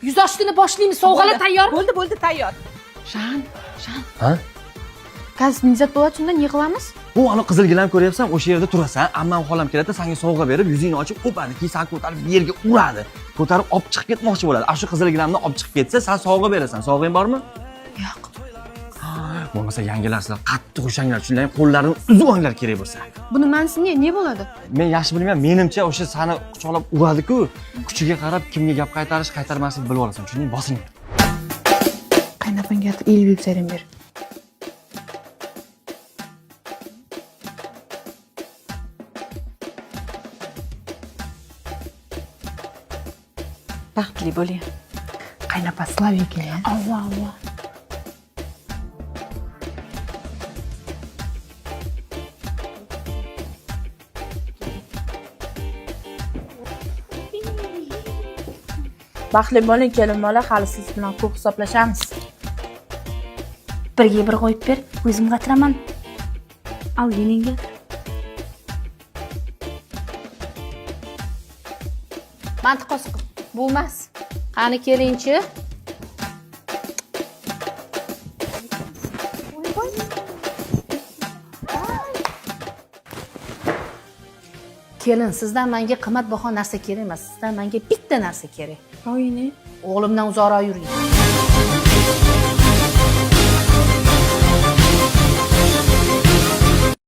Yuz ochishni boshlaymiz. Sovg'alar tayyor. Bo'ldi, tayyor. Shan. Ha? Gaz minzat bo'ladi, shundan yig'ilamiz. Bu ana qizil gilam ko'ryapsan, o'sha yerda turasan, ammam xolam keladi, senga sovg'a berib, yuzingni ochib o'padi, keyin seni ko'tarib yerga uradi. Ko'tarib olib chiqib ketmoqchi bo'ladi. Shu qizil gilamni olib chiqib ketsa, sen sovg'a berasan. Sovg'ing bormi? Yo'q. Bo'lmasa yangilar sizlar qattiq ushanglar, shunday qo'llarini uzib olinglar kerak bo'lsa. Buni mansi ne bo'ladi? Men yaxshi bilmayman, menimcha o'sha seni quchoqlab uradi-ku, kuchiga qarab kimga gap qaytarish, qaytarmaslikni bilib olasan. Tushundingmi? Bosing. Qaynapangga ilib bersang ber. Baxtli bo'ling. Qaynapa Slavika. Alloh. Baxtli bo'ling, kelin bola, hali siz bilan ko'p hisoblashamiz. Birga bir qo'yib ber, o'zim qatiraman. Al yeningga. Mantiqos qil. Bu emas. Qani kelingchi. Kelin, sizdan menga qimmatbaho narsa kerak emas. Sizdan menga bitta narsa kerak. Oyini. O'g'limdan uzoqroq yuring.